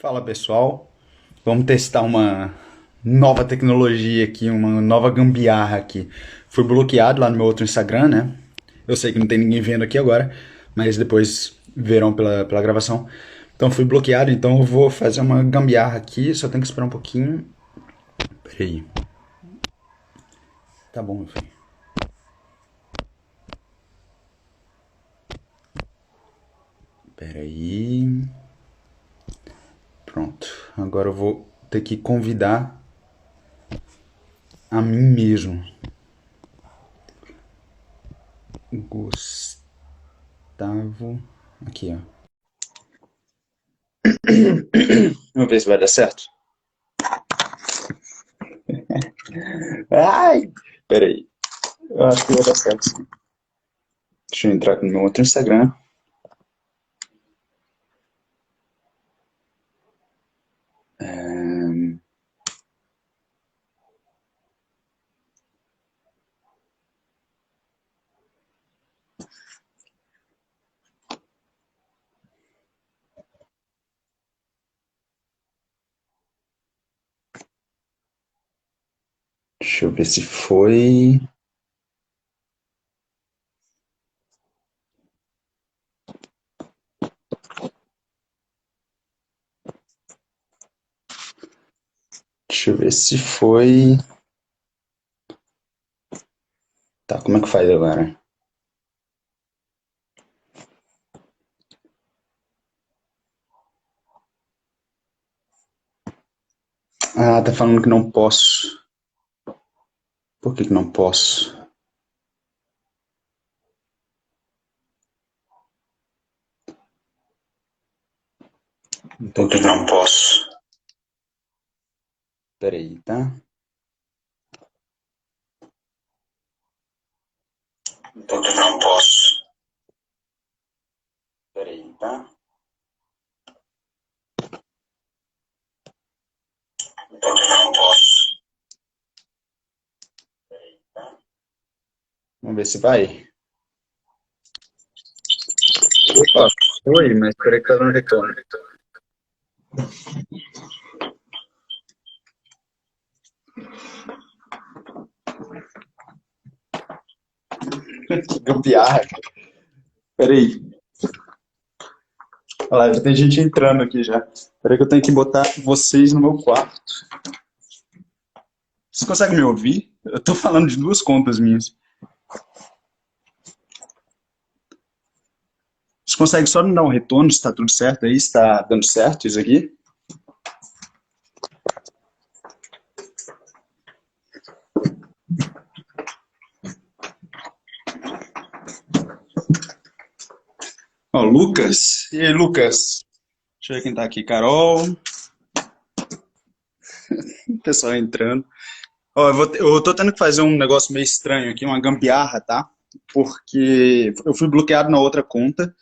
Fala pessoal, vamos testar uma nova tecnologia aqui, uma nova gambiarra aqui. Fui bloqueado lá no meu outro Instagram, né? Eu sei que não tem ninguém vendo aqui agora, mas depois verão pela gravação. Então fui bloqueado, então eu vou fazer uma gambiarra aqui, só tenho que esperar um pouquinho. Peraí. Tá bom, meu filho. Peraí. Pronto. Agora eu vou ter que convidar a mim mesmo. Gustavo. Aqui, ó. Vamos ver se vai dar certo. Ai! Peraí. Eu acho que vai dar certo, sim. Deixa eu entrar aqui no meu outro Instagram. Deixa eu ver se foi. Deixa eu ver se foi. Tá, como é que faz agora? Ah, tá falando que não posso. Por que que não posso? Por que que não posso? Peraí, tá? Por que não posso? Peraí, tá? Por que não posso? Vamos ver se vai. Opa, foi, mas peraí que eu não retorno. Que gambiarra. Peraí. Olha lá, já tem gente entrando aqui já. Peraí que eu tenho que botar vocês no meu quarto. Vocês conseguem me ouvir? Eu tô falando de duas contas minhas. Vocês conseguem só me dar um retorno se tá tudo certo aí? Se tá dando certo isso aqui? Ó, Lucas. E aí, Lucas? Deixa eu ver quem tá aqui. Carol. O pessoal entrando. Ó, eu tô tendo que fazer um negócio meio estranho aqui, uma gambiarra, tá? Porque eu fui bloqueado na outra conta.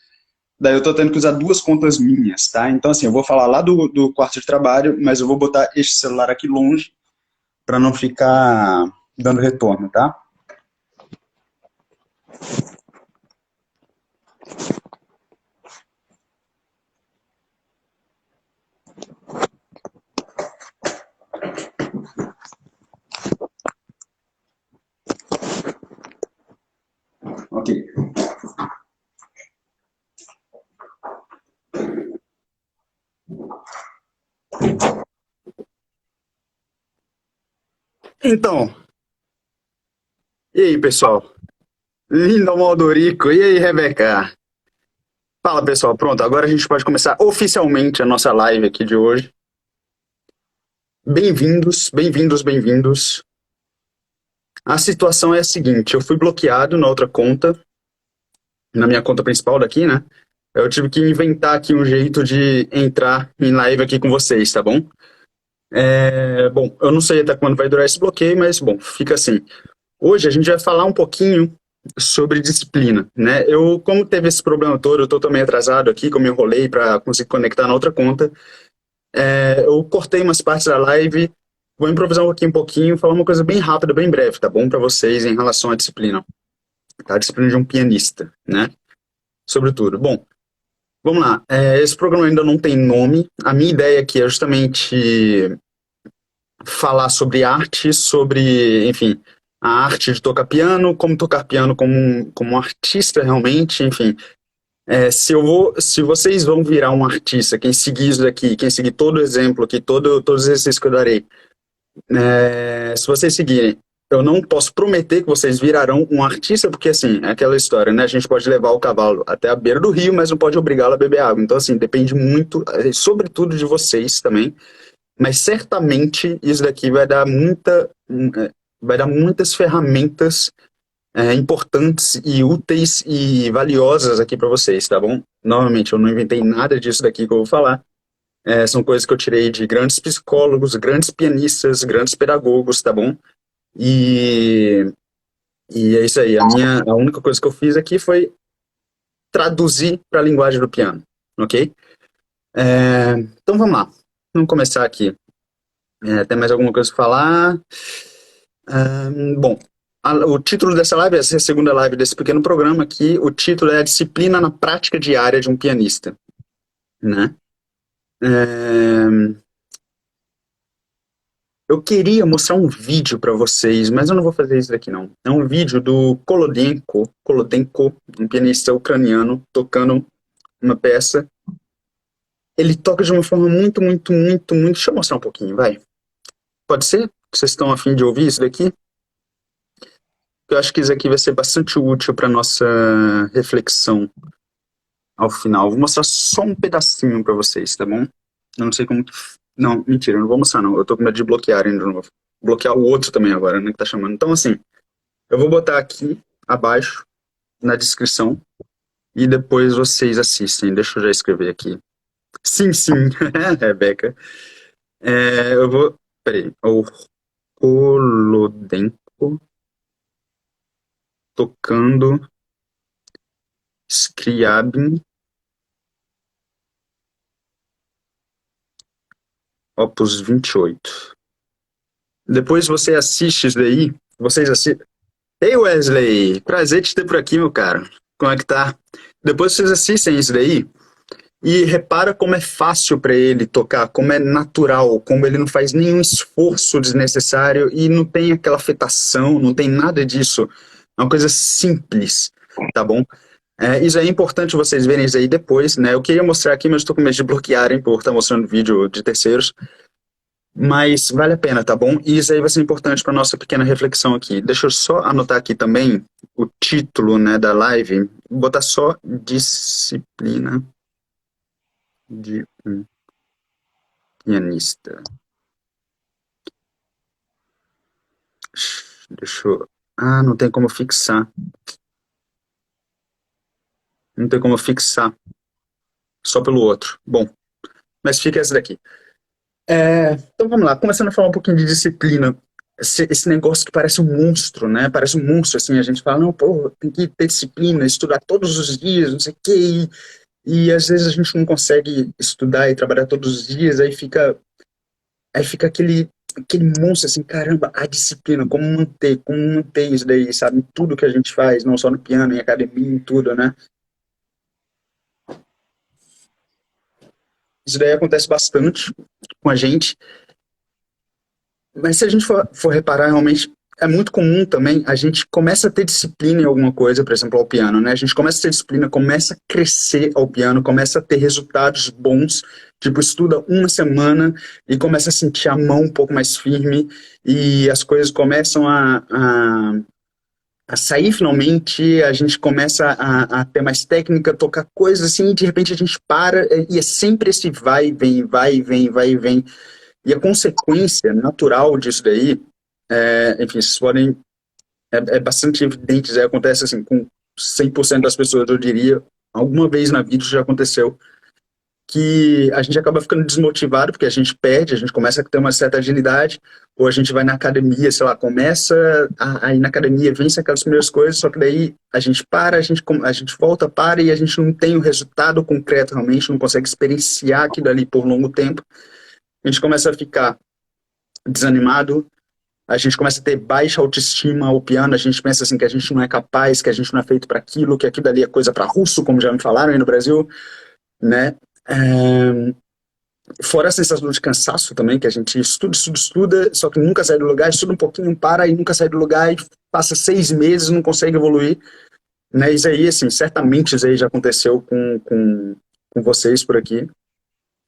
Daí eu tô tendo que usar duas contas minhas, tá? Então, assim, eu vou falar lá do quarto de trabalho, mas eu vou botar este celular aqui longe pra não ficar dando retorno, tá? Ok. Então, e aí, pessoal? Lindo Maldorico, e aí, Rebeca? Fala, pessoal. Pronto, agora a gente pode começar oficialmente a nossa live aqui de hoje. Bem-vindos, bem-vindos, bem-vindos. A situação é a seguinte: eu fui bloqueado na outra conta, na minha conta principal daqui, né? Eu tive que inventar aqui um jeito de entrar em live aqui com vocês, tá bom? Bom, eu não sei até quando vai durar esse bloqueio, mas bom, fica assim. Hoje a gente vai falar um pouquinho sobre disciplina, né? Eu, como teve esse problema todo, eu tô também atrasado aqui, como eu enrolei para conseguir conectar na outra conta, eu cortei umas partes da live, vou improvisar aqui um pouquinho, falar uma coisa bem rápida, bem breve, tá bom? Para vocês em relação à disciplina, tá? A disciplina de um pianista, né? Sobretudo. Bom, Vamos lá. Esse programa ainda não tem nome. A minha ideia aqui é justamente falar sobre arte, sobre, enfim, a arte de tocar piano, como tocar piano como um artista realmente, enfim. Se vocês vão virar um artista, quem seguir isso daqui, quem seguir todo o exemplo aqui, todos os exercícios que eu darei, se vocês seguirem, eu não posso prometer que vocês virarão um artista, porque assim, é aquela história, né? A gente pode levar o cavalo até a beira do rio, mas não pode obrigá-lo a beber água. Então, assim, depende muito, sobretudo de vocês também. Mas certamente isso daqui vai dar muitas ferramentas importantes e úteis e valiosas aqui para vocês, tá bom? Novamente, eu não inventei nada disso daqui que eu vou falar. São coisas que eu tirei de grandes psicólogos, grandes pianistas, grandes pedagogos, tá bom? E, e é isso aí. A única coisa que eu fiz aqui foi traduzir para a linguagem do piano, ok? Então vamos lá. Vamos começar aqui. Tem mais alguma coisa para falar? Bom, o título dessa live, essa é a segunda live desse pequeno programa aqui, o título é A Disciplina na Prática Diária de um Pianista, né? Eu queria mostrar um vídeo para vocês, mas eu não vou fazer isso daqui não. É um vídeo do Kolodenko, um pianista ucraniano, tocando uma peça. Ele toca de uma forma muito, muito, muito, muito... Deixa eu mostrar um pouquinho, vai. Pode ser? Vocês estão a fim de ouvir isso daqui? Eu acho que isso aqui vai ser bastante útil para nossa reflexão ao final. Vou mostrar só um pedacinho para vocês, tá bom? Eu não sei como que... Não, mentira, eu não vou mostrar não. Eu tô com medo de bloquear ainda de novo. Bloquear o outro também agora, né, que tá chamando. Então, assim, eu vou botar aqui abaixo, na descrição, e depois vocês assistem. Deixa eu já escrever aqui. Sim, sim, Rebeca. Eu vou... Peraí. O Kolodenko tocando Scriabin, Opus 28. Depois você assiste isso daí, vocês assistem. Ei, Wesley, prazer te ter por aqui, meu cara. Como é que tá? Depois vocês assistem isso daí e repara como é fácil para ele tocar, como é natural, como ele não faz nenhum esforço desnecessário e não tem aquela afetação, não tem nada disso. É uma coisa simples, tá bom? Isso é importante vocês verem isso aí depois, né? Eu queria mostrar aqui, mas estou com medo de bloquearem por estar mostrando vídeo de terceiros. Mas vale a pena, tá bom? E isso aí vai ser importante para nossa pequena reflexão aqui. Deixa eu só anotar aqui também o título, né, da live. Vou botar só Disciplina de um Pianista. Deixa eu... Ah, não tem como fixar. Não tem como fixar. Só pelo outro. Bom, mas fica essa daqui. Então vamos lá, começando a falar um pouquinho de disciplina. Esse negócio que parece um monstro, né? Parece um monstro, assim, a gente fala, não, pô, tem que ter disciplina, estudar todos os dias, não sei o quê, e às vezes a gente não consegue estudar e trabalhar todos os dias, aí fica aquele monstro, assim, caramba, a disciplina, como manter isso daí, sabe? Em tudo que a gente faz, não só no piano, em academia, em tudo, né? Isso daí acontece bastante com a gente. Mas se a gente for reparar, realmente é muito comum também a gente começa a ter disciplina em alguma coisa, por exemplo, ao piano, né? A gente começa a ter disciplina, começa a crescer ao piano, começa a ter resultados bons, tipo, estuda uma semana e começa a sentir a mão um pouco mais firme e as coisas começam a sair finalmente, a gente começa a ter mais técnica, tocar coisas assim, e de repente a gente para e é sempre esse vai e vem, vai e vem, vai e vem. E a consequência natural disso daí, enfim, vocês podem, é bastante evidente, acontece assim com 100% das pessoas, eu diria, alguma vez na vida já aconteceu, que a gente acaba ficando desmotivado, porque a gente perde, a gente começa a ter uma certa agilidade, ou a gente vai na academia, sei lá, começa a ir na academia, vence aquelas primeiras coisas, só que daí a gente para, a gente volta, para, e a gente não tem o resultado concreto realmente, não consegue experienciar aquilo ali por longo tempo, a gente começa a ficar desanimado, a gente começa a ter baixa autoestima ao piano, a gente pensa assim que a gente não é capaz, que a gente não é feito para aquilo, que aquilo ali é coisa para russo, como já me falaram aí no Brasil. né? É, fora a sensação de cansaço também, que a gente estuda, estuda, estuda, só que nunca sai do lugar, estuda um pouquinho, para e nunca sai do lugar e passa 6 meses, não consegue evoluir, né? Isso aí, assim, certamente isso aí já aconteceu com vocês por aqui,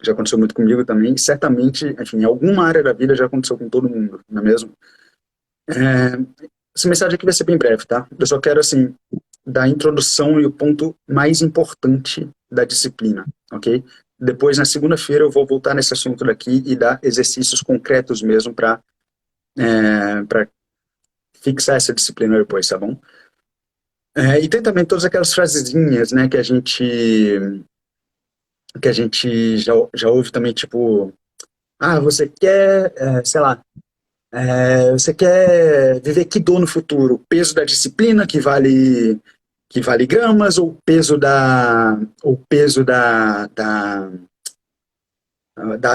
já aconteceu muito comigo também, e certamente, enfim, em alguma área da vida já aconteceu com todo mundo, não é mesmo? Essa mensagem aqui vai ser bem breve, tá? Eu só quero, assim, dar a introdução e o ponto mais importante da disciplina, ok? Depois, na segunda-feira, eu vou voltar nesse assunto daqui e dar exercícios concretos mesmo para fixar essa disciplina depois, tá bom? E tem também todas aquelas frasezinhas, né, que a gente já ouve também, tipo, você quer, sei lá, você quer viver que dor no futuro? O peso da disciplina que vale gramas ou o peso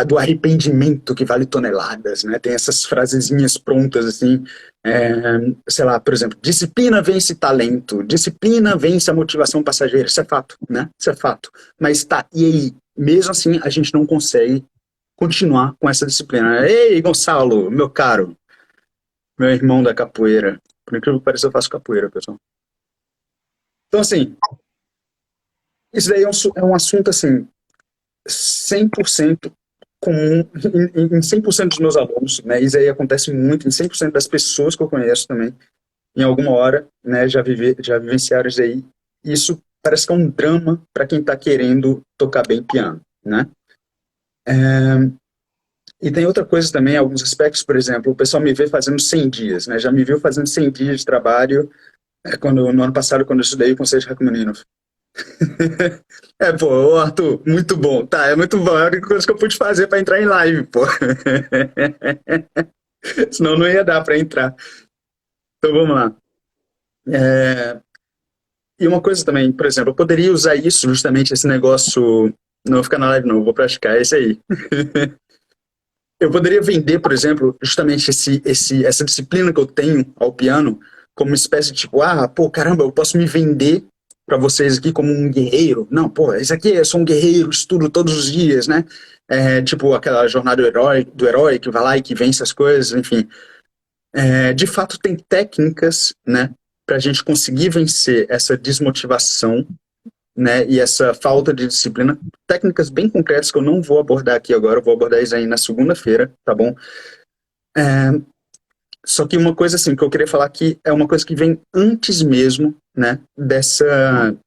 do arrependimento que vale toneladas, né? Tem essas frasezinhas prontas assim, é, sei lá, por exemplo, disciplina vence talento, disciplina vence a motivação passageira, isso é fato, né? Isso é fato. Mas tá, e aí? Mesmo assim, a gente não consegue continuar com essa disciplina. Ei, Gonçalo, meu caro, meu irmão da capoeira. Por incrível que pareça, eu faço capoeira, pessoal. Então, assim, isso daí é um assunto, assim, 100% comum em 100% dos meus alunos, né? Isso aí acontece muito em 100% das pessoas que eu conheço também. Em alguma hora, né, já vivenciaram isso aí. Isso parece que é um drama para quem está querendo tocar bem piano, né? E tem outra coisa também, alguns aspectos, por exemplo, o pessoal me vê fazendo 100 dias, né? Já me viu fazendo 100 dias de trabalho, no ano passado, quando eu estudei o Conselho de Rachmaninoff. Pô, ô, Arthur, muito bom. Tá, é muito bom. É a única coisa que eu pude fazer para entrar em live, pô. Senão não ia dar para entrar. Então vamos lá. E uma coisa também, por exemplo, eu poderia usar isso, justamente esse negócio. Não vou ficar na live, não, eu vou praticar esse aí. Eu poderia vender, por exemplo, justamente essa disciplina que eu tenho ao piano, como uma espécie de tipo, pô, caramba, eu posso me vender para vocês aqui como um guerreiro. Não, pô, isso aqui eu sou um guerreiro, estudo todos os dias, né? Tipo aquela jornada do herói que vai lá e que vence as coisas, enfim. De fato, tem técnicas, né, para a gente conseguir vencer essa desmotivação, né, e essa falta de disciplina. Técnicas bem concretas que eu não vou abordar aqui agora, eu vou abordar isso aí na segunda-feira, tá bom? Só que uma coisa assim que eu queria falar aqui é uma coisa que vem antes mesmo, né, dessa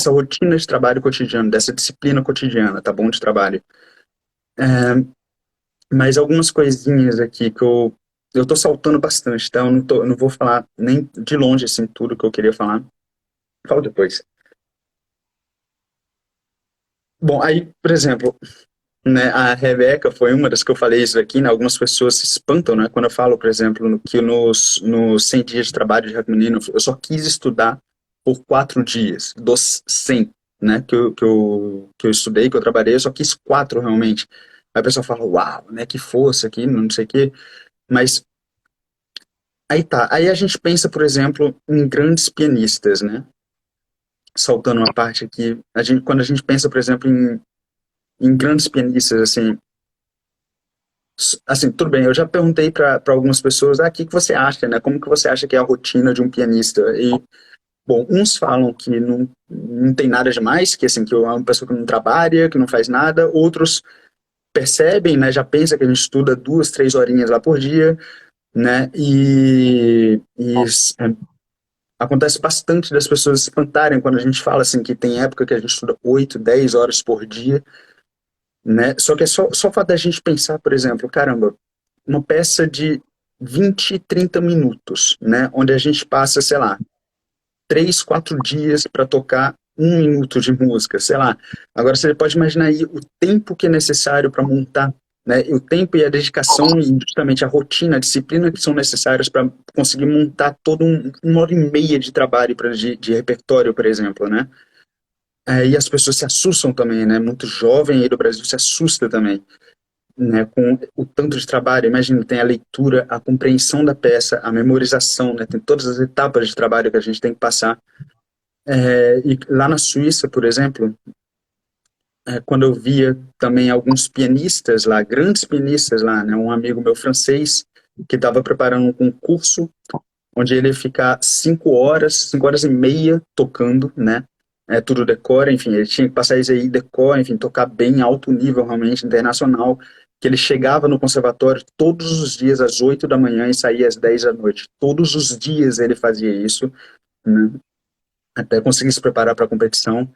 rotina de trabalho cotidiano, dessa disciplina cotidiana, tá bom, de trabalho. Mas algumas coisinhas aqui que eu tô saltando bastante, tá? Eu não vou falar nem de longe, assim, tudo que eu queria falar. Falo depois. Bom, aí, por exemplo, né, a Rebeca foi uma das que eu falei isso aqui, né? Algumas pessoas se espantam, né? Quando eu falo, por exemplo, que nos 100 dias de trabalho de Rachmaninoff, eu só quis estudar por 4 dias, dos 100, né? Que eu estudei, que eu trabalhei, eu só quis 4 realmente. Aí a pessoa fala, uau, né? Que força aqui, não sei o quê. Mas aí tá. Aí a gente pensa, por exemplo, em grandes pianistas, né? Saltando uma parte aqui, quando a gente pensa, por exemplo, em grandes pianistas, assim, tudo bem, eu já perguntei para algumas pessoas, o que você acha, né? Como que você acha que é a rotina de um pianista? E, bom, uns falam que não tem nada demais, que assim, que é uma pessoa que não trabalha, que não faz nada, outros percebem, né? Já pensa que a gente estuda 2, 3 horinhas lá por dia, né? E acontece bastante das pessoas se espantarem quando a gente fala assim que tem época que a gente estuda 8, 10 horas por dia, né? Só que é só o fato da gente pensar, por exemplo, caramba, uma peça de 20, 30 minutos, né? Onde a gente passa, sei lá, 3, 4 dias para tocar 1 minuto de música, sei lá. Agora você pode imaginar aí o tempo que é necessário para montar, né? O tempo e a dedicação e justamente a rotina, a disciplina que são necessárias para conseguir montar todo 1 hora e meia de trabalho de repertório, por exemplo, né? E as pessoas se assustam também, né? Muito jovem aí do Brasil se assusta também, né? Com o tanto de trabalho. Imagina, tem a leitura, a compreensão da peça, a memorização, né? Tem todas as etapas de trabalho que a gente tem que passar. E lá na Suíça, por exemplo, quando eu via também alguns pianistas lá, grandes pianistas lá, né? Um amigo meu francês que estava preparando um concurso onde ele ia ficar 5 horas e meia tocando, né? Tudo decora, enfim, ele tinha que passar isso aí, decora, enfim, tocar bem alto nível, realmente, internacional, que ele chegava no conservatório todos os dias às 8 da manhã e saía às 10 da noite. Todos os dias ele fazia isso, né? Até conseguir se preparar para a competição.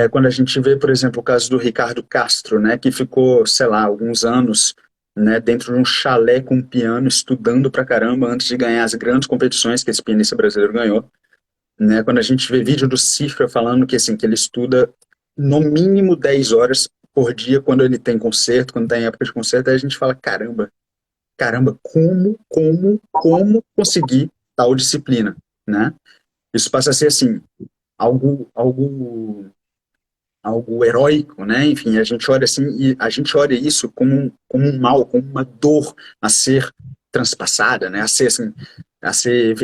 Quando a gente vê, por exemplo, o caso do Ricardo Castro, né, que ficou, sei lá, alguns anos, né, dentro de um chalé com um piano, estudando pra caramba antes de ganhar as grandes competições que esse pianista brasileiro ganhou, né? Quando a gente vê vídeo do Cifra falando que assim que ele estuda no mínimo 10 horas por dia quando ele tem concerto, quando está em época de concerto, aí a gente fala, caramba, caramba, como conseguir tal disciplina, né? Isso passa a ser assim, algo algo heróico, né? Enfim, a gente olha assim e a gente olha isso como um mal, como uma dor a ser transpassada, né? A ser assim, a ser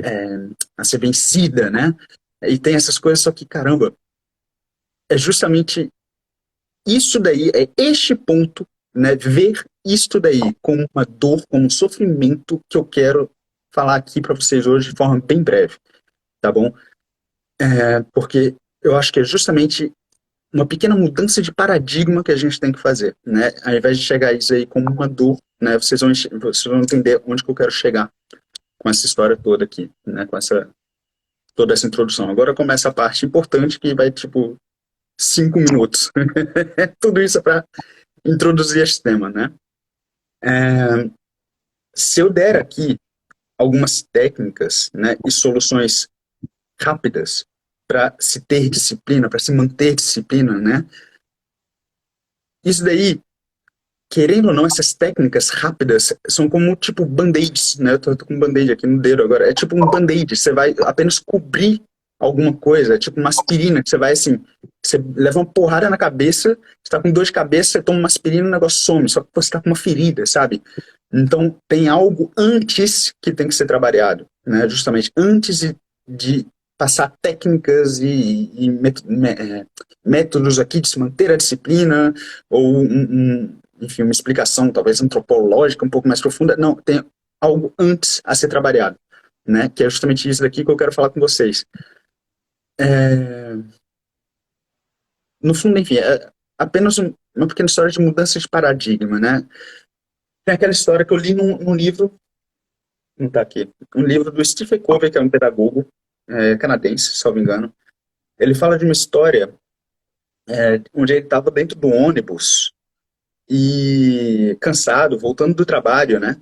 a ser vencida, né? E tem essas coisas, só que caramba, é justamente isso daí, é este ponto, né? Ver isto daí como uma dor, como um sofrimento que eu quero falar aqui para vocês hoje de forma bem breve, tá bom? Porque eu acho que é justamente uma pequena mudança de paradigma que a gente tem que fazer, né? Ao invés de chegar a isso aí como uma dor, né? Vocês vão entender onde que eu quero chegar com essa história toda aqui, né? Com toda essa introdução. Agora começa a parte importante que vai, tipo, 5 minutos. Tudo isso é para introduzir esse tema, né? Se eu der aqui algumas técnicas, né, e soluções rápidas para se ter disciplina, para se manter disciplina, né? Isso daí querendo ou não, essas técnicas rápidas são como tipo band-aids, né? Eu tô com um band-aid aqui no dedo agora. É tipo um band-aid, você vai apenas cobrir alguma coisa, é tipo uma aspirina, que você vai assim, você leva uma porrada na cabeça, você tá com dor de cabeça, você toma uma aspirina, o negócio some, só que você tá com uma ferida, sabe? Então tem algo antes que tem que ser trabalhado, né? Justamente antes de passar técnicas e métodos aqui de se manter a disciplina, ou enfim, uma explicação talvez antropológica um pouco mais profunda. Não, tem algo antes a ser trabalhado, né? Que é justamente isso daqui que eu quero falar com vocês. No fundo, enfim, é apenas uma pequena história de mudança de paradigma, né? Tem aquela história que eu li num livro, não está aqui, um livro do Stephen Covey, que é um pedagogo canadense, se não me engano. Ele fala de uma história onde ele estava dentro do ônibus e cansado, voltando do trabalho, né?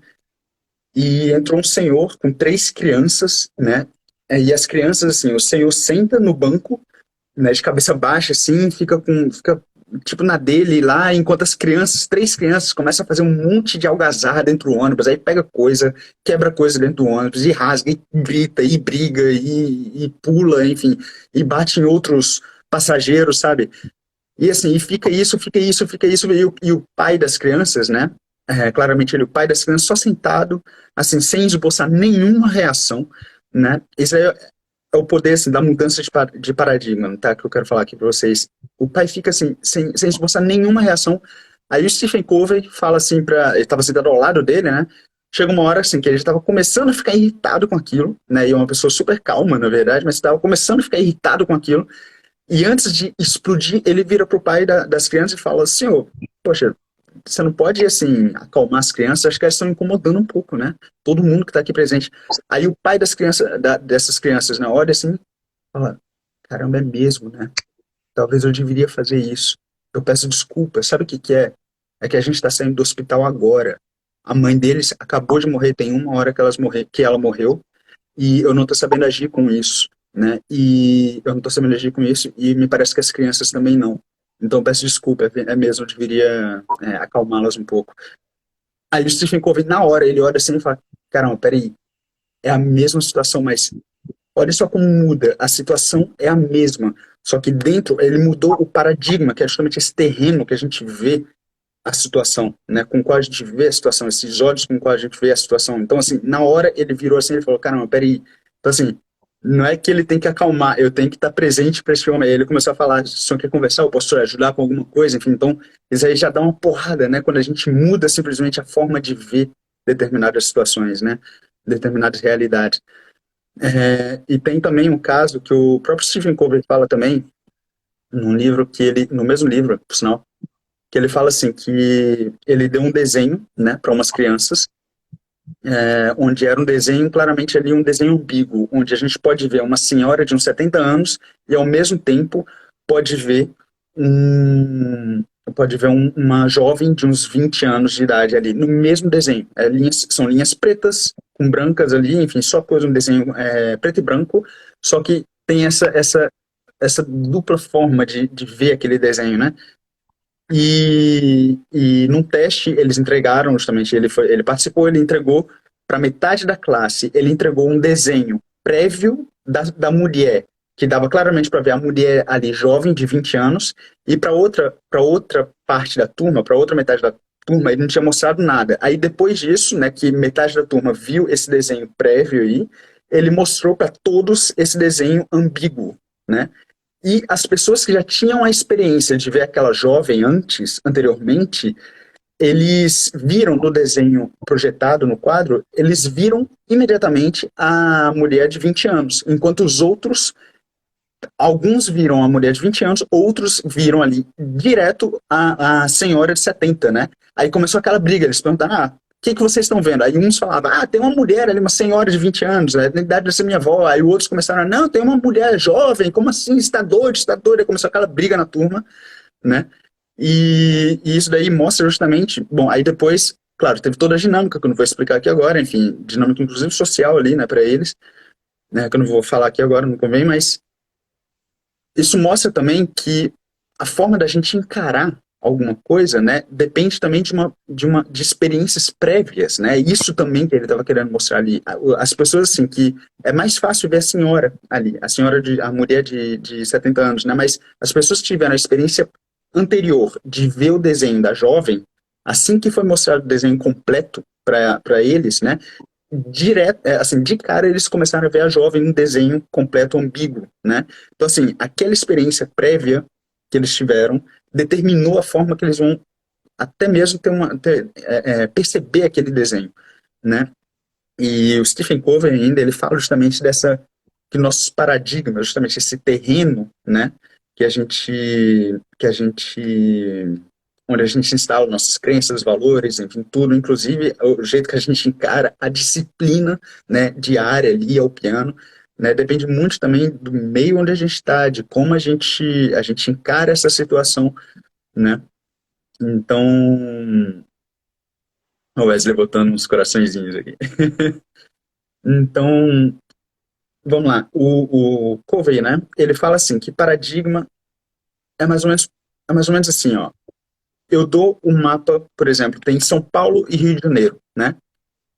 E entrou um senhor com 3 crianças, né? E as crianças, assim, o senhor senta no banco, né, de cabeça baixa, assim, fica tipo na dele lá, enquanto as crianças, 3 crianças, começam a fazer um monte de algazarra dentro do ônibus, aí pega coisa, quebra coisa dentro do ônibus, e rasga, e grita, e briga, e pula, enfim, e bate em outros passageiros, sabe? E assim, e fica isso, fica isso, fica isso, e o pai das crianças, né? Claramente ele, o pai das crianças, só sentado, assim, sem esboçar nenhuma reação, né? Isso aí é o poder, assim, da mudança de paradigma, tá? Que eu quero falar aqui pra vocês. O pai fica, assim, sem esboçar nenhuma reação. Aí o Stephen Covey fala assim ele tava sentado ao lado dele, né? Chega uma hora, assim, que ele estava começando a ficar irritado com aquilo, né? E é uma pessoa super calma, na verdade, mas estava começando a ficar irritado com aquilo. E antes de explodir, ele vira pro pai das crianças e fala: Senhor, poxa, você não pode, assim, acalmar as crianças, acho que elas estão incomodando um pouco, né? Todo mundo que está aqui presente. Aí o pai dessas crianças, né, olha assim, fala: caramba, é mesmo, né? Talvez eu deveria fazer isso. Eu peço desculpa. Sabe o que que é? É que a gente está saindo do hospital agora. A mãe deles acabou de morrer, tem 1 hora que ela morreu, e eu não estou sabendo agir com isso, né? E eu não estou sabendo agir com isso e me parece que as crianças também não. Então peço desculpa, mesmo, eu deveria acalmá-las um pouco. Aí o Stephen Covey, na hora, ele olha assim e fala: caramba, peraí, é a mesma situação, mas olha só como muda. A situação é a mesma, só que dentro ele mudou o paradigma, que é justamente esse terreno que a gente vê a situação, né? Com o qual a gente vê a situação, esses olhos com o qual a gente vê a situação. Então, assim, na hora ele virou assim e falou: caramba, peraí. Então, assim, Não é que ele tem que acalmar, eu tenho que estar presente para esse homem. Aí ele começou a falar, se o senhor quer conversar, eu posso ajudar com alguma coisa, enfim. Então, isso aí já dá uma porrada, né? Quando a gente muda simplesmente a forma de ver determinadas situações, né? Determinadas realidades. E tem também um caso que o próprio Stephen Covey fala também, num livro que ele, no mesmo livro, por sinal, que ele fala assim, que ele deu um desenho, né, para umas crianças, onde era um desenho, claramente ali um desenho ambíguo, onde a gente pode ver uma senhora de uns 70 anos e ao mesmo tempo pode ver um, uma jovem de uns 20 anos de idade ali, no mesmo desenho. São linhas pretas com brancas ali, enfim, só coisa um desenho preto e branco, só que tem essa dupla forma de ver aquele desenho, né? E num teste eles entregaram justamente, ele participou, ele entregou para metade da classe, ele entregou um desenho prévio da mulher, que dava claramente para ver a mulher ali jovem, de 20 anos, e para outra parte da turma, para outra metade da turma, ele não tinha mostrado nada. Aí depois disso, né, que metade da turma viu esse desenho prévio aí, ele mostrou para todos esse desenho ambíguo, né? E as pessoas que já tinham a experiência de ver aquela jovem anteriormente, eles viram no desenho projetado no quadro, eles viram imediatamente a mulher de 20 anos, enquanto os outros, alguns viram a mulher de 20 anos, outros viram ali direto a senhora de 70, né? Aí começou aquela briga, eles perguntaram, o que vocês estão vendo? Aí uns falavam, tem uma mulher ali, uma senhora de 20 anos, né, na idade dessa minha avó. Aí outros começaram, não, tem uma mulher jovem, como assim? Está doido, está doido. Aí começou aquela briga na turma, né? E isso daí mostra justamente, bom, aí depois, claro, teve toda a dinâmica, que eu não vou explicar aqui agora, enfim, dinâmica inclusive social ali, né, para eles, né, que eu não vou falar aqui agora, não convém, mas isso mostra também que a forma da gente encarar alguma coisa, né, depende também de experiências prévias, né? Isso também que ele estava querendo mostrar ali. As pessoas assim que é mais fácil ver a senhora ali, a mulher de 70 anos, né? Mas as pessoas que tiveram a experiência anterior de ver o desenho da jovem, assim que foi mostrado o desenho completo para eles, né? Assim, de cara eles começaram a ver a jovem em um desenho completo ambíguo, né? Então, assim, aquela experiência prévia que eles tiveram determinou a forma que eles vão até mesmo perceber aquele desenho, né? E o Stephen Covey ainda, ele fala justamente que nossos paradigmas, justamente esse terreno, né? Que a gente onde a gente instala nossas crenças, valores, enfim, tudo, inclusive o jeito que a gente encara a disciplina, né, diária ali ao piano, né, depende muito também do meio onde a gente está, de como a gente encara essa situação, né. Então, o Wesley botando uns coraçõezinhos aqui. Então, vamos lá, o Covey, né, ele fala assim, que paradigma é mais ou menos, assim, ó, eu dou um mapa, por exemplo, tem São Paulo e Rio de Janeiro, né?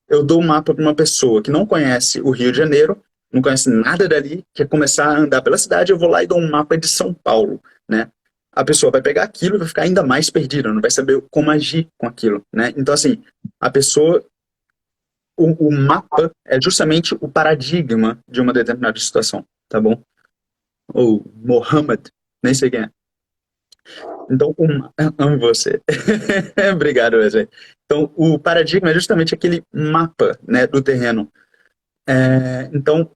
Eu dou um mapa para uma pessoa que não conhece o Rio de Janeiro, não conhece nada dali, quer começar a andar pela cidade, eu vou lá e dou um mapa de São Paulo, né? A pessoa vai pegar aquilo e vai ficar ainda mais perdida, não vai saber como agir com aquilo, né? Então, assim, a pessoa, o mapa é justamente o paradigma de uma determinada situação, tá bom? Ou Mohammed, nem sei quem é. Então, amo você. Obrigado, Wesley. Então, o paradigma é justamente aquele mapa, né, do terreno. Então,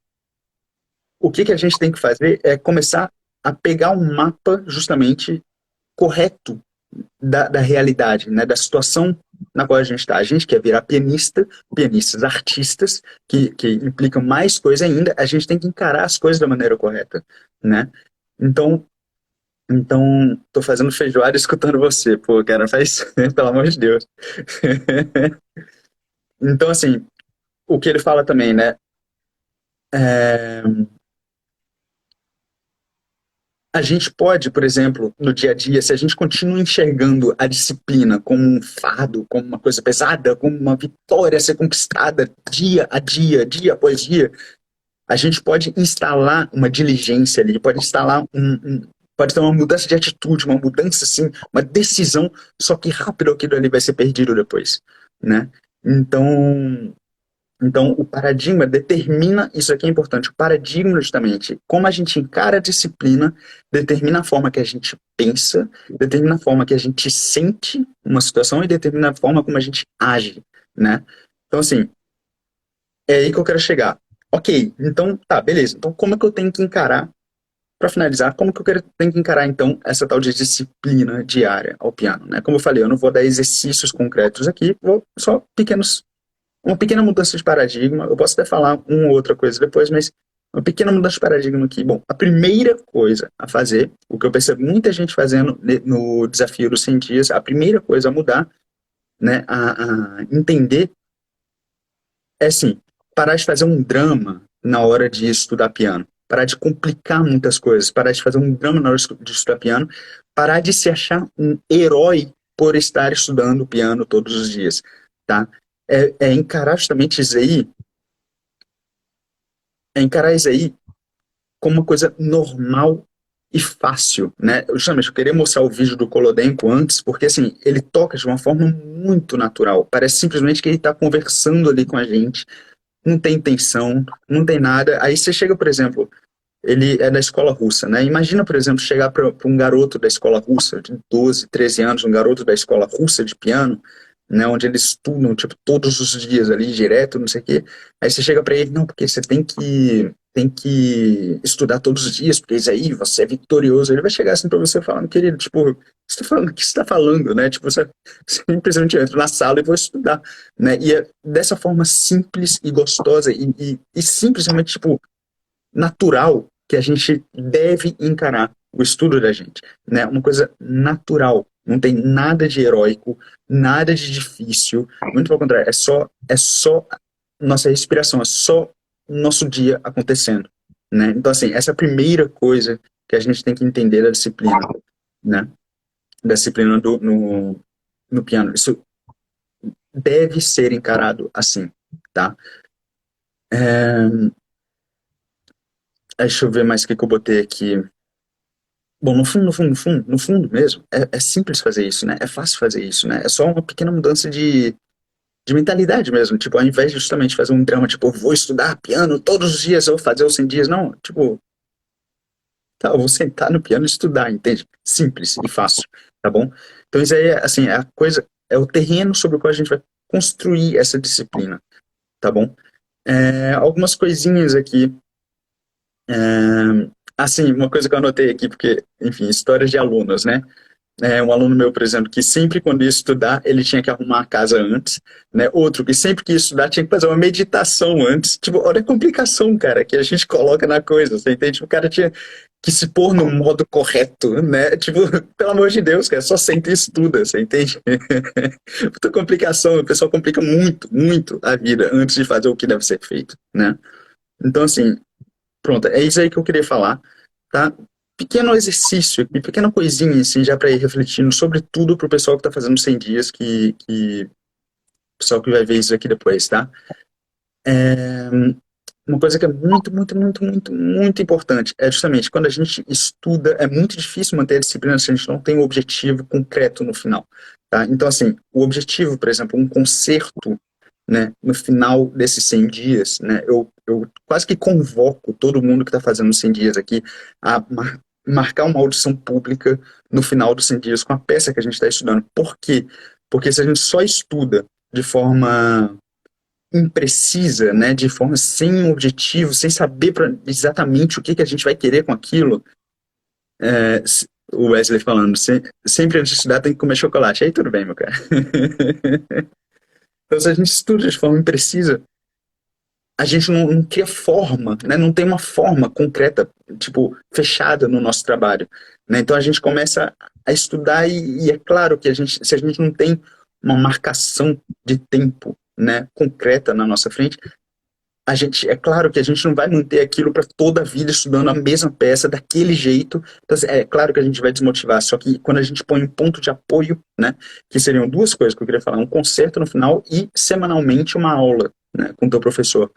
o que a gente tem que fazer é começar a pegar um mapa justamente correto da realidade, né, da situação na qual a gente está. A gente quer virar pianistas, artistas, que implicam mais coisa ainda, a gente tem que encarar as coisas da maneira correta, né? Então, tô fazendo feijoada escutando você, pô, cara, faz, pelo amor de Deus. Então, assim, o que ele fala também, né? É, a gente pode, por exemplo, no dia a dia, se a gente continua enxergando a disciplina como um fardo, como uma coisa pesada, como uma vitória a ser conquistada dia a dia, dia após dia, a gente pode instalar uma diligência ali, pode instalar pode ter uma mudança de atitude, uma mudança assim, uma decisão, só que rápido aquilo ali vai ser perdido depois, né? Então, Então, o paradigma determina, isso aqui é importante, o paradigma justamente, como a gente encara a disciplina, determina a forma que a gente pensa, determina a forma que a gente sente uma situação e determina a forma como a gente age, né? Então, assim, é aí que eu quero chegar. Ok, então, tá, beleza. Então, como é que eu tenho que encarar, para finalizar, como que tenho que encarar, então, essa tal de disciplina diária ao piano, né? Como eu falei, eu não vou dar exercícios concretos aqui, vou só uma pequena mudança de paradigma. Eu posso até falar uma ou outra coisa depois, mas uma pequena mudança de paradigma aqui. Bom, a primeira coisa a fazer, o que eu percebo muita gente fazendo no desafio dos 100 dias, a primeira coisa a mudar, né, a entender, é assim, parar de fazer um drama na hora de estudar piano. Parar de complicar muitas coisas, parar de fazer um drama na hora de estudar piano, parar de se achar um herói por estar estudando piano todos os dias, tá? É encarar justamente isso aí, é encarar isso aí como uma coisa normal e fácil, né? Justamente, eu queria mostrar o vídeo do Kolodenko antes, porque assim, ele toca de uma forma muito natural. Parece simplesmente que ele está conversando ali com a gente, não tem intenção, não tem nada. Aí você chega, por exemplo, ele é da escola russa, né? Imagina, por exemplo, chegar para um garoto da escola russa, de 12, 13 anos, um garoto da escola russa de piano, né? Onde eles estudam, tipo, todos os dias ali, direto, não sei o quê. Aí você chega para ele, não, porque você tem que estudar todos os dias, porque isso aí, você é vitorioso. Ele vai chegar assim para você falando, querido, tipo, você tá falando, o que você tá falando, né? Tipo, você simplesmente entra na sala e vou estudar, né? E é dessa forma simples e gostosa e simplesmente, tipo, natural que a gente deve encarar o estudo da gente, né? Uma coisa natural, não tem nada de heróico, nada de difícil, muito pelo contrário, é só nossa respiração, é só nosso dia acontecendo, né? Então assim, essa é a primeira coisa que a gente tem que entender da disciplina, né? Da disciplina no piano. Isso deve ser encarado assim, tá? É, deixa eu ver mais o que eu botei aqui. Bom, no fundo mesmo, é simples fazer isso, né? É fácil fazer isso, né? É só uma pequena mudança de mentalidade mesmo. Tipo, ao invés de justamente fazer um drama, tipo, eu vou estudar piano todos os dias, eu vou fazer os 100 dias. Não, tipo, tá, eu vou sentar no piano e estudar, entende? Simples e fácil, tá bom? Então isso aí, assim, é a coisa, é o terreno sobre o qual a gente vai construir essa disciplina, tá bom? Algumas coisinhas aqui. Assim, uma coisa que eu anotei aqui, porque, enfim, histórias de alunos, né? Um aluno meu, por exemplo, que sempre quando ia estudar, ele tinha que arrumar a casa antes, né? Outro que sempre que ia estudar tinha que fazer uma meditação antes. Tipo, olha a complicação, cara, que a gente coloca na coisa, você entende? O cara tinha que se pôr no modo correto, né? Tipo, pelo amor de Deus, cara, só senta e estuda, você entende? Muita complicação, o pessoal complica muito, muito a vida antes de fazer o que deve ser feito, né? Então, assim, pronto, é isso aí que eu queria falar, tá? Pequeno exercício, pequena coisinha, assim, já para ir refletindo sobre tudo pro pessoal que tá fazendo 100 dias, pessoal que vai ver isso aqui depois, tá? É, uma coisa que é muito, muito, muito, muito, muito importante é justamente quando a gente estuda, é muito difícil manter a disciplina se a gente não tem um objetivo concreto no final, tá? Então, assim, o objetivo, por exemplo, um concerto, né, no final desses 100 dias, né, eu quase que convoco todo mundo que está fazendo 100 dias aqui a marcar uma audição pública no final dos 100 dias com a peça que a gente está estudando. Por quê? Porque se a gente só estuda de forma imprecisa, né, de forma sem um objetivo, sem saber exatamente o que a gente vai querer com aquilo, é, o Wesley falando, sempre antes de estudar tem que comer chocolate. Aí tudo bem, meu cara. Então, se a gente estuda de forma imprecisa, a gente não cria forma, né? Não tem uma forma concreta, tipo, fechada no nosso trabalho, né? Então a gente começa a estudar e é claro que se a gente não tem uma marcação de tempo, né, concreta na nossa frente, é claro que a gente não vai manter aquilo para toda a vida estudando a mesma peça daquele jeito. Então, assim, é claro que a gente vai desmotivar. Só que quando a gente põe um ponto de apoio, né, que seriam duas coisas que eu queria falar, um concerto no final e semanalmente uma aula, né, com o teu professor,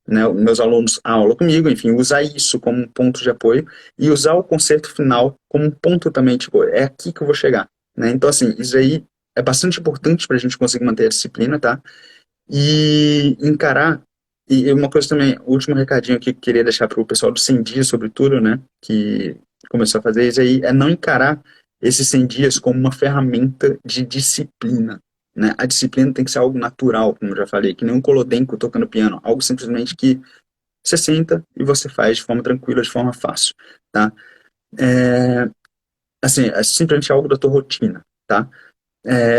né, meus alunos a aula comigo, enfim, usar isso como um ponto de apoio e usar o concerto final como um ponto também, tipo, é aqui que eu vou chegar, né? Então, assim, isso aí é bastante importante para a gente conseguir manter a disciplina, tá? E encarar E uma coisa também, o último recadinho aqui que eu queria deixar para o pessoal do 100 dias, sobretudo, né, que começou a fazer isso aí, é não encarar esses 100 dias como uma ferramenta de disciplina, né? A disciplina tem que ser algo natural, como eu já falei, que nem um Colodenco tocando piano, algo simplesmente que você senta e você faz de forma tranquila, de forma fácil, tá? É, assim, é simplesmente algo da tua rotina, tá?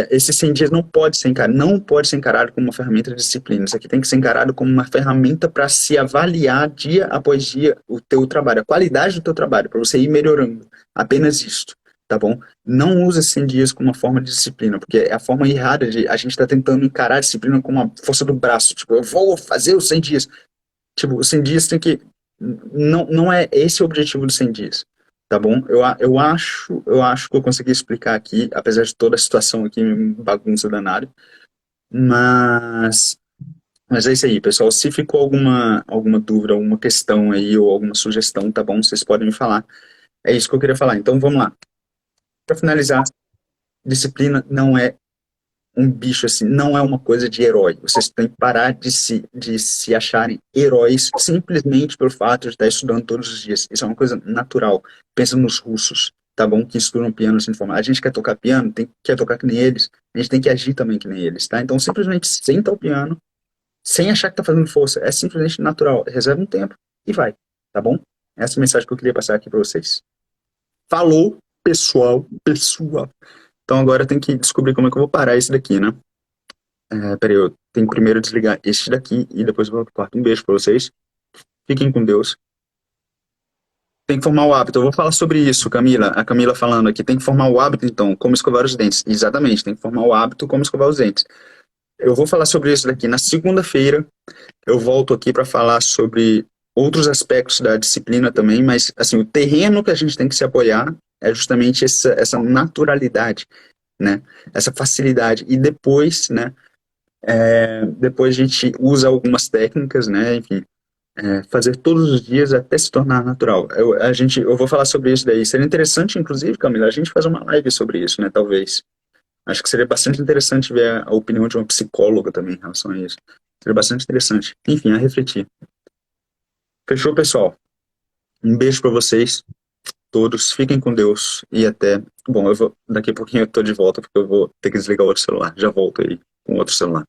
Esses 100 dias não pode ser encarado como uma ferramenta de disciplina. Isso aqui tem que ser encarado como uma ferramenta para se avaliar dia após dia o teu trabalho, a qualidade do teu trabalho, para você ir melhorando. Apenas isto, tá bom? Não use esses 100 dias como uma forma de disciplina, porque é a forma errada de a gente está tentando encarar a disciplina como uma força do braço. Tipo, eu vou fazer os 100 dias. Tipo, os 100 dias tem que. Não é esse o objetivo dos 100 dias. Tá bom? Eu acho que eu consegui explicar aqui, apesar de toda a situação aqui, bagunça danada. Mas, mas é isso aí, pessoal. Se ficou alguma dúvida, alguma questão aí, ou alguma sugestão, tá bom? Vocês podem me falar. É isso que eu queria falar. Então vamos lá. Para finalizar, disciplina não é um bicho assim, não é uma coisa de herói. Vocês têm que parar de se acharem heróis simplesmente pelo fato de estar estudando todos os dias. Isso é uma coisa natural. Pensa nos russos, tá bom? Que estudam piano assim de forma. A gente quer tocar piano, quer tocar que nem eles, a gente tem que agir também que nem eles, tá? Então simplesmente senta o piano, sem achar que tá fazendo força. É simplesmente natural. Reserva um tempo e vai, tá bom? Essa é a mensagem que eu queria passar aqui para vocês. Falou, pessoal, pessoal. Então agora eu tenho que descobrir como é que eu vou parar isso daqui, né? Peraí, eu tenho que primeiro desligar este daqui e depois eu vou pro quarto. Um beijo pra vocês. Fiquem com Deus. Tem que formar o hábito. Eu vou falar sobre isso, Camila. A Camila falando aqui. Tem que formar o hábito, então, como escovar os dentes. Exatamente, tem que formar o hábito como escovar os dentes. Eu vou falar sobre isso daqui na segunda-feira. Eu volto aqui para falar sobre outros aspectos da disciplina também, mas assim, o terreno que a gente tem que se apoiar é justamente essa naturalidade, né? Essa facilidade. E depois, né? Depois a gente usa algumas técnicas, né? Enfim, fazer todos os dias até se tornar natural. Eu vou falar sobre isso daí. Seria interessante, inclusive, Camila, a gente fazer uma live sobre isso, né? Talvez. Acho que seria bastante interessante ver a opinião de uma psicóloga também em relação a isso. Seria bastante interessante. Enfim, a refletir. Fechou, pessoal? Um beijo para vocês todos. Fiquem com Deus e até. Bom, daqui a pouquinho eu tô de volta porque eu vou ter que desligar o outro celular. Já volto aí com o outro celular.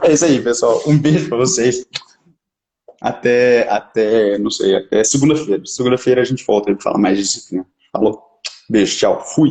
É isso aí, pessoal. Um beijo para vocês. Não sei, até segunda-feira. Segunda-feira a gente volta e fala mais de disciplina. Falou. Beijo, tchau. Fui.